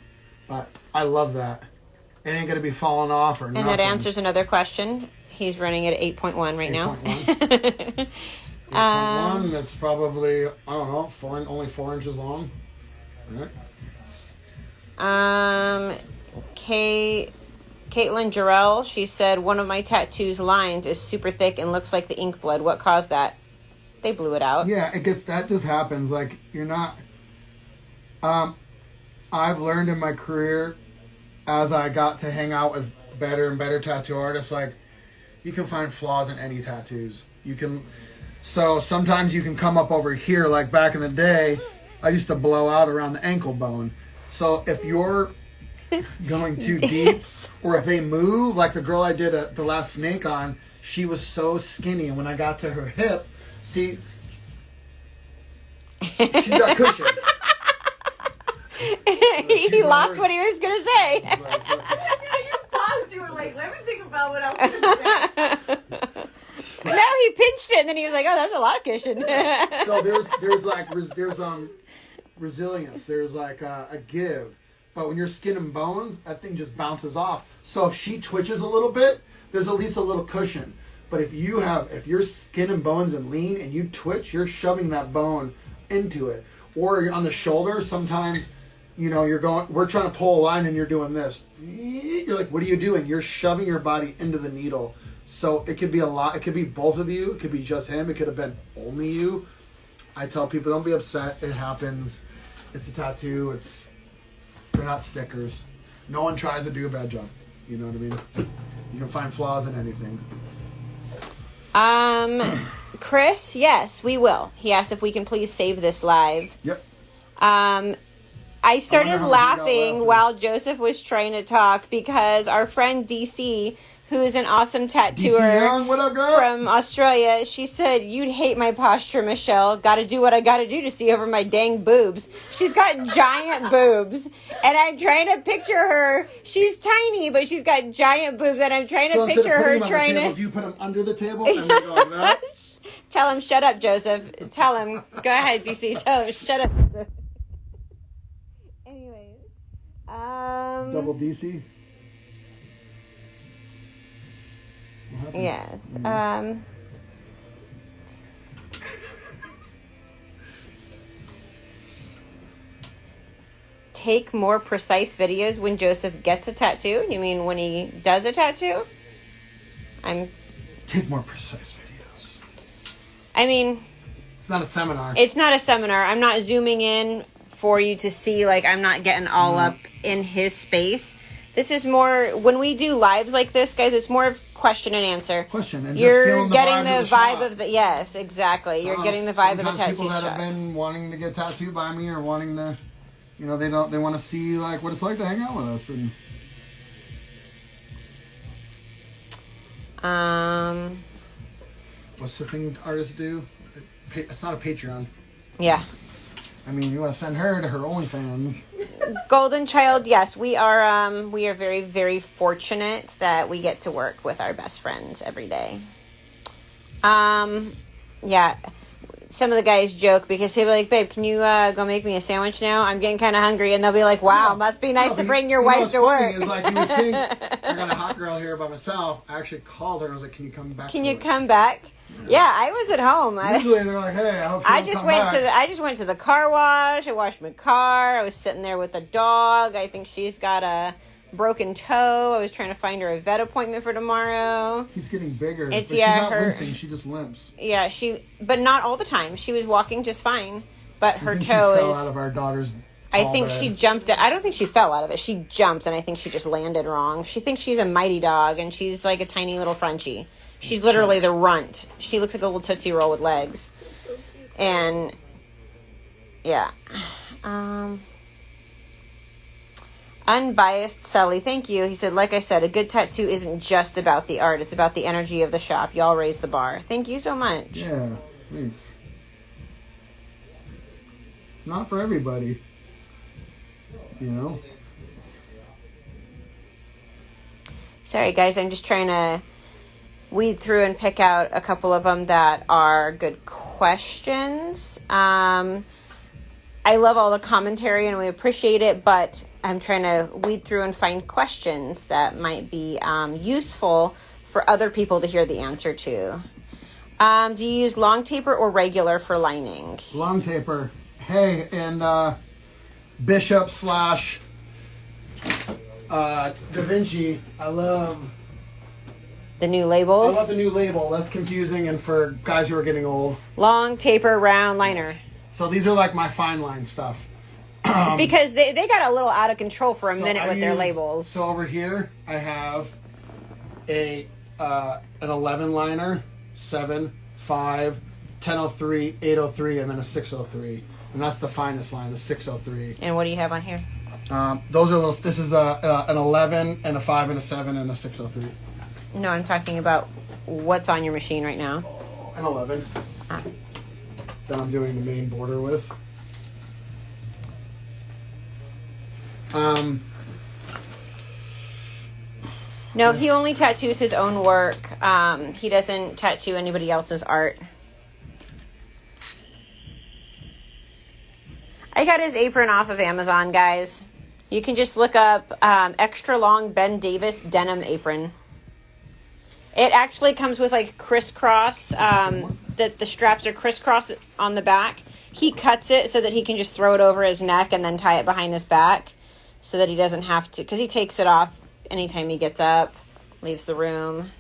But I love that. It ain't gonna be falling off or nothing. And that answers another question. He's running at 8.1 right now. 8.1. That's probably, I don't know, only 4 inches long. All right. Caitlin Jarrell, she said, one of my tattoos lines is super thick and looks like the ink blood. What caused that? They blew it out. Yeah, that just happens. Like, you're not, I've learned in my career, as I got to hang out with better and better tattoo artists, like, you can find flaws in any tattoos. So sometimes you can come up over here, like back in the day, I used to blow out around the ankle bone. So if you're going too deep, or if they move, like the girl I did the last snake on, she was so skinny, and when I got to her hip, see, she got cushion. He lost what he was going to say. You paused. You were like, let me think about what I was going to say. No, he pinched it, and then he was like, "Oh, that's a lot of cushion." So there's resilience. There's like a give, but when you're skin and bones, that thing just bounces off. So if she twitches a little bit, there's at least a little cushion. But if you're skin and bones and lean and you twitch, you're shoving that bone into it. Or you're on the shoulder, sometimes, we're trying to pull a line and you're doing this. You're like, what are you doing? You're shoving your body into the needle. So it could be a lot. It could be both of you. It could be just him. It could have been only you. I tell people, don't be upset. It happens. It's a tattoo. They're not stickers. No one tries to do a bad job. You know what I mean? You can find flaws in anything. Chris, yes, we will. He asked if we can please save this live. Yep. I started how laughing while Joseph was trying to talk because our friend DC, who is an awesome tattooer DC Young, what up, girl? from Australia, she said, "You'd hate my posture, Michelle. Gotta do what I gotta do to see over my dang boobs." She's got giant boobs, and I'm trying to picture her. She's tiny, but she's got giant boobs, and I'm trying to picture her trying to... Do you put them under the table and we go like that? Tell him, shut up, Joseph. Tell him. Go ahead, DC. Tell him, shut up. Anyways. Double DC? Yes. Take more precise videos when Joseph gets a tattoo? You mean when he does a tattoo? Take more precise videos. I mean... It's not a seminar. It's not a seminar. I'm not zooming in for you to see, like, I'm not getting all up in his space. This is more, when we do lives like this, guys, it's more of question and answer. And you're just getting the vibe of the, yes, exactly. You're getting the vibe of the tattoo people that shop. have been wanting to get tattooed by me or wanting to, they want to see, like, what it's like to hang out with us. And what's the thing artists do? It's not a Patreon. Yeah. I mean, you want to send her to her OnlyFans. Golden Child, yes, we are very, very fortunate that we get to work with our best friends every day. Yeah, some of the guys joke because he'll be like, "Babe, can you go make me a sandwich now? I'm getting kind of hungry," and they'll be like, "Wow, must be nice to bring your wife to work." Is like, you would think I got a hot girl here by myself. I actually called her and I was like, "Can you come back? Can you come back?" Yeah, I was at home. Usually they're like, "Hey, I hope I just went to the car wash. I washed my car. I was sitting there with the dog. I think she's got a broken toe. I was trying to find her a vet appointment for tomorrow. Keeps getting bigger. It's but yeah, she's not her limping, she just limps. Yeah, but not all the time. She was walking just fine, but her toe she fell is out of our daughter's I think she jumped. I don't think she fell out of it. She jumped, and I think she just landed wrong. She thinks she's a mighty dog, and she's like a tiny little Frenchie. She's literally the runt. She looks like a little Tootsie Roll with legs. And, yeah. Unbiased Sully, thank you. He said, like I said, a good tattoo isn't just about the art. It's about the energy of the shop. Y'all raise the bar. Thank you so much. Yeah, thanks. Not for everybody. You know? Sorry, guys. I'm just trying to weed through and pick out a couple of them that are good questions. I love all the commentary and we appreciate it, but I'm trying to weed through and find questions that might be useful for other people to hear the answer to. Do you use long taper or regular for lining? Long taper. Hey, and Bishop / Da Vinci, I love The new labels? the new label. Less confusing and for guys who are getting old. Long taper round liner. So these are like my fine line stuff. Because they got a little out of control for a So minute I with their use- labels. So over here I have an 11 liner, 7, 5, 1003, 803, and then a 603. And that's the finest line, the 603. And what do you have on here? Those are little. This is an 11 and a 5 and a 7 and a 603. No, I'm talking about what's on your machine right now. An 11. Ah. That I'm doing the main border with. No, he only tattoos his own work. He doesn't tattoo anybody else's art. I got his apron off of Amazon, guys. You can just look up extra long Ben Davis denim apron. It actually comes with like crisscross, that the straps are crisscross on the back. He cuts it so that he can just throw it over his neck and then tie it behind his back so that he doesn't have to, because he takes it off anytime he gets up, leaves the room.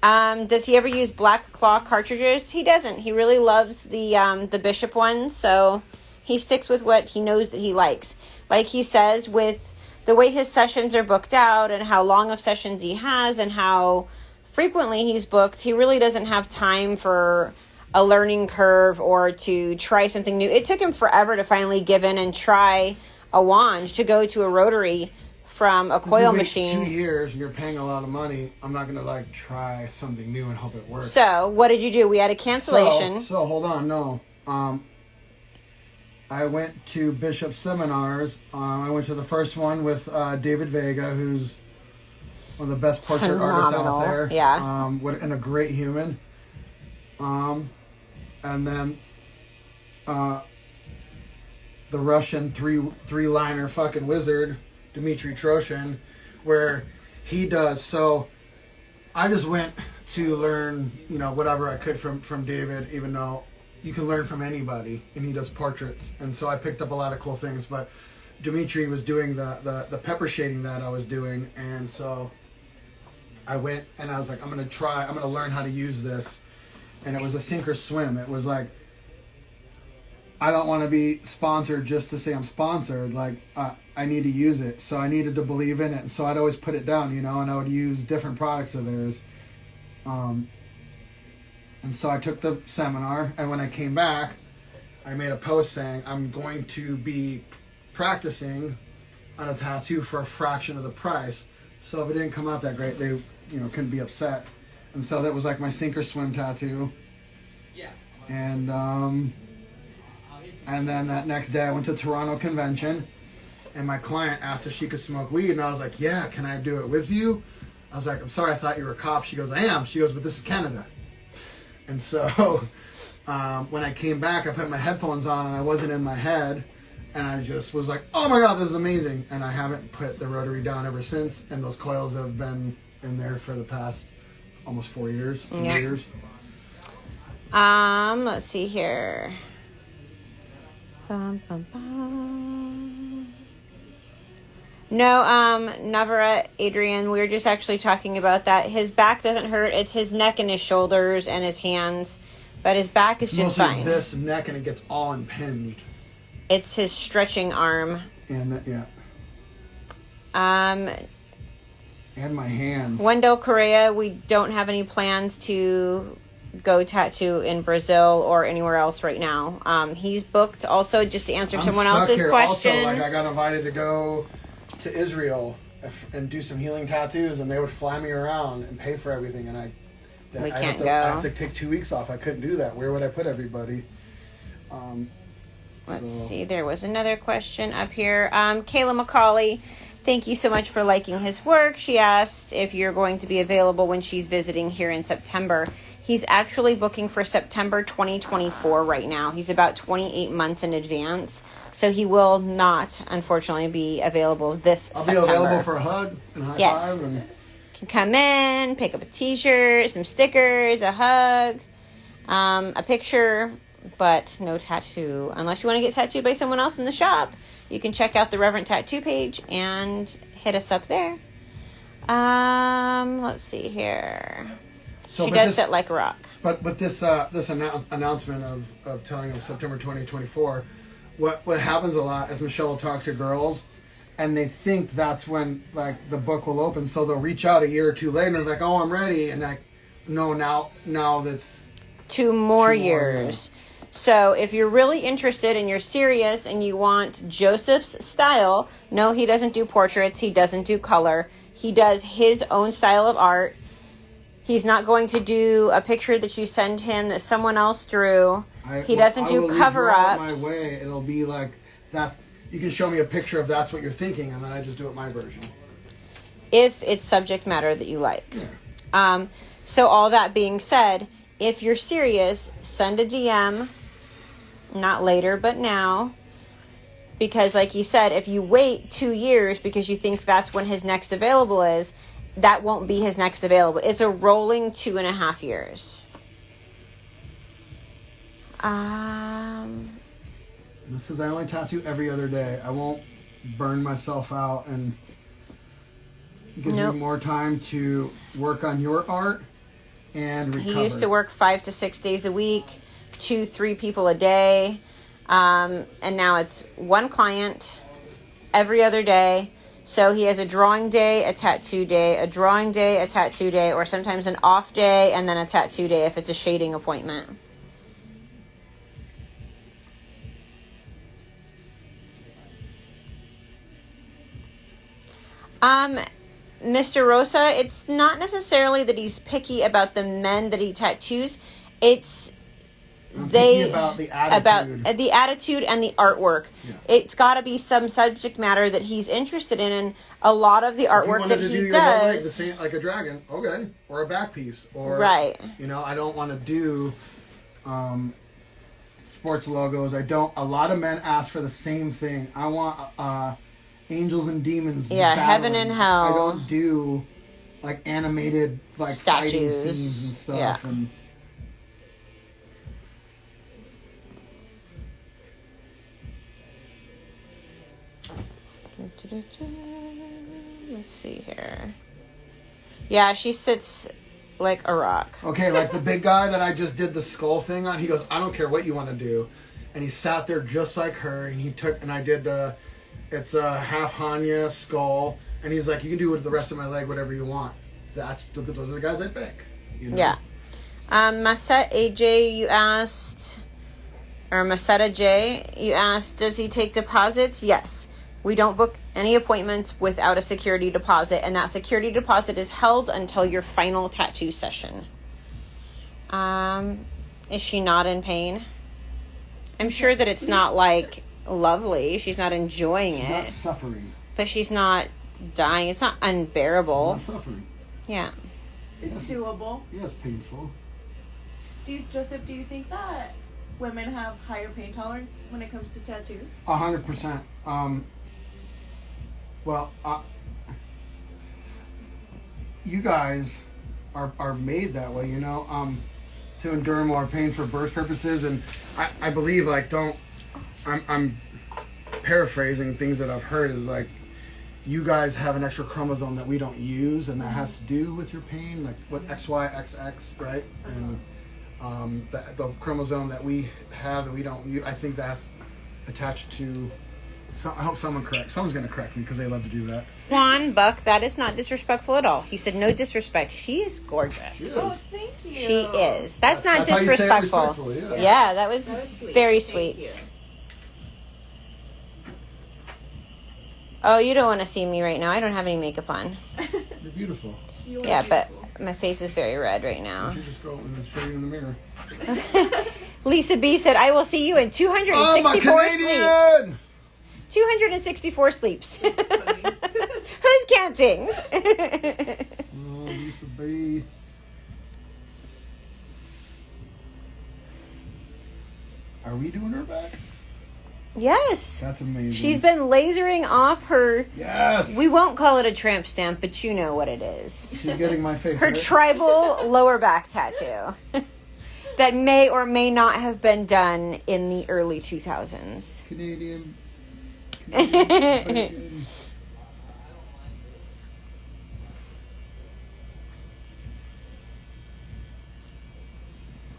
Does he ever use Black Claw cartridges? He doesn't. He really loves the Bishop ones, so he sticks with what he knows that he likes. Like he says, with the way his sessions are booked out and how long of sessions he has and how frequently he's booked, he really doesn't have time for a learning curve or to try something new. It took him forever to finally give in and try a wand, to go to a rotary from a coil Wait machine. 2 years and you're paying a lot of money. I'm not gonna like try something new and hope it works. So what did you do? We had a cancellation. So hold on, no. I went to Bishop seminars. I went to the first one with David Vega, who's one of the best portrait artists Phenomenal, out there. yeah. And a great human. And then the Russian three liner fucking wizard, Dmitry Troshin, where he does. So I just went to learn, whatever I could from David, even though you can learn from anybody, and he does portraits. And so I picked up a lot of cool things, but Dmitry was doing the pepper shading that I was doing, and so I went and I was like, I'm going to learn how to use this. And it was a sink or swim. It was like, I don't want to be sponsored just to say I'm sponsored. Like, I need to use it. So I needed to believe in it. And so I'd always put it down, and I would use different products of theirs. And so I took the seminar, and when I came back, I made a post saying, I'm going to be practicing on a tattoo for a fraction of the price. So if it didn't come out that great, they, couldn't be upset. And so that was like my sink or swim tattoo. Yeah. And then that next day I went to Toronto Convention, and my client asked if she could smoke weed, and I was like, yeah, can I do it with you? I was like, I'm sorry, I thought you were a cop. She goes, I am. She goes, but this is Canada. And so when I came back, I put my headphones on, and I wasn't in my head, and I just was like, oh my God, this is amazing. And I haven't put the rotary down ever since, and those coils have been in there for the past almost 4 years, 3 Yeah. years. Let's see here. Bum, bum, bum. No, Navara, Adrian, we were just actually talking about that. His back doesn't hurt. It's his neck and his shoulders and his hands. But his back is It's just mostly fine. this neck, and it gets all impinged. It's his stretching arm. And that, yeah. Um, And my hands. Wendell Correa, we don't have any plans to go tattoo in Brazil or anywhere else right now. He's booked also, just to answer someone else's question. Also, like I got invited to go to Israel and do some healing tattoos, and they would fly me around and pay for everything, and I can't go. I have to take 2 weeks off. I couldn't do that. Where would I put everybody? Let's see. There was another question up here. Kayla McCauley, thank you so much for liking his work. She asked if you're going to be available when she's visiting here in September. He's actually booking for September 2024 right now. He's about 28 months in advance. So he will not, unfortunately, be available this September. I'll be available for a hug and a high five. And... Can come in, pick up a t-shirt, some stickers, a hug, a picture, but no tattoo. Unless you want to get tattooed by someone else in the shop, you can check out the Reverent Tattoo page and hit us up there. Let's see here. She does sit like a rock. But this announcement of telling them September 2024, what happens a lot is Michelle will talk to girls, and they think that's when like the book will open, so they'll reach out a year or two later and they're like, oh, I'm ready, and like, no, now that's 2 more years. Yeah. So if you're really interested and you're serious and you want Joseph's style, no, he doesn't do portraits, he doesn't do color, he does his own style of art. He's not going to do a picture that you send him that someone else drew. He doesn't do cover-ups. My way, it'll be like that's. You can show me a picture of that's what you're thinking, and then I just do it my version. If it's subject matter that you like. Yeah. So all that being said, if you're serious, send a DM. Not later, but now. Because like you said, if you wait 2 years because you think that's when his next available is, that won't be his next available. It's a rolling 2.5 years. This is I only tattoo every other day. I won't burn myself out, and it gives me more time to work on your art and recover. He used to work 5 to 6 days a week, 2-3 people a day, and now it's 1 client every other day. So he has a drawing day, a tattoo day, a drawing day, a tattoo day, or sometimes an off day and then a tattoo day if it's a shading appointment. Mr. Rosa, it's not necessarily that he's picky about the men that he tattoos. It's about the attitude. About the attitude and the artwork. Yeah. It's got to be some subject matter that he's interested in, and a lot of the artwork that he does, the same, like a dragon, okay, or a back piece, or right. You know, I don't want to do sports logos. I don't. A lot of men ask for the same thing. I want angels and demons. Yeah, battling. heaven and hell. I don't do like animated like statues. Fighting scenes and stuff. Yeah. And let's see here. Yeah, she sits like a rock. Okay, like the big guy that I just did the skull thing on, he goes, I don't care what you want to do. And he sat there just like her, and I did it's a half Hanya skull, and he's like, you can do it with the rest of my leg, whatever you want. Those are the guys I pick. You know? Yeah. Masset AJ, you asked, or Masetta J, you asked, does he take deposits? Yes. We don't book any appointments without a security deposit, and that security deposit is held until your final tattoo session. Is she not in pain? I'm sure that it's not like lovely. She's not enjoying it. She's not suffering. But she's not dying. It's not unbearable. She's not suffering. Yeah. It's doable. Yeah, it's painful. Joseph, do you think that women have higher pain tolerance when it comes to tattoos? 100%. Well, you guys are made that way, you know, to endure more pain for birth purposes, and I believe, like, I'm paraphrasing things that I've heard, is like, you guys have an extra chromosome that we don't use, and that has to do with your pain, like what XYXX, right? And the chromosome that we have that we don't use, I think that's attached to So I hope someone's going to correct me because they love to do that. Juan Buck, that is not disrespectful at all. He said no disrespect. She is gorgeous. Oh, thank you. She is. That's not how you say it disrespectful. respectfully, yeah. Yeah, that was sweet. very Thank sweet. you. Oh, you don't want to see me right now. I don't have any makeup on. You're beautiful. You are Yeah, but beautiful. my face is very red right now. You just go and show you in the mirror. Lisa B said, I will see you in Oh, my 264 sleeps. Canadian! 264 sleeps. Who's counting? Oh, Lisa B. Are we doing her back? Yes. That's amazing. She's been lasering off her, Yes. we won't call it a tramp stamp, but you know what it is. She's getting my face. Her right? tribal lower back tattoo that may or may not have been done in the early 2000s. Canadian.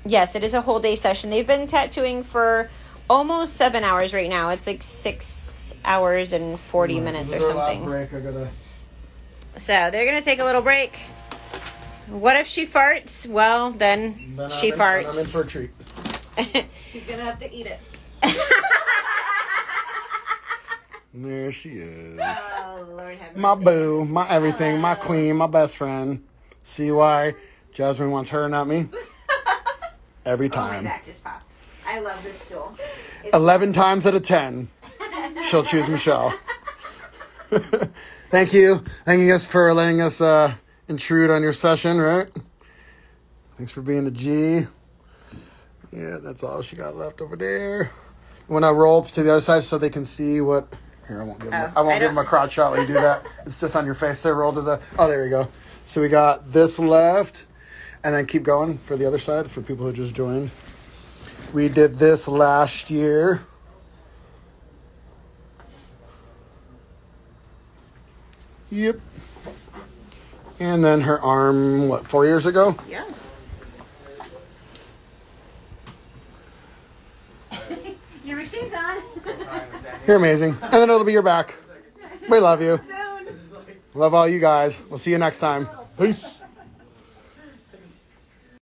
Yes, it is a whole day session. They've been tattooing for almost 7 hours right now. It's like 6 hours and 40 minutes or This is our something. Last break. I gotta. So they're going to take a little break. What if she farts? Well, then she farts. Then I'm in for a treat. He's gonna have to eat it. There she is. Oh, Lord have mercy. My boo, my everything, my queen, my best friend. See why Jasmine wants her, not me? Every Oh, my time. back just popped. I love this stool. 11 times out of 10, she'll choose Michelle. Thank you. Thank you guys for letting us intrude on your session, right? Thanks for being a G. Yeah, that's all she got left over there. When I roll to the other side so they can see what... Here, I won't give them, Oh, give them a crotch shot when you do that. It's just on your face. So roll to the... Oh, there you go. So we got this left. And then keep going for the other side for people who just joined. We did this last year. Yep. And then her arm, 4 years ago? Yeah. Your machine's on. You're amazing. And then it'll be your back. We love you. Love all you guys. We'll see you next time. Peace.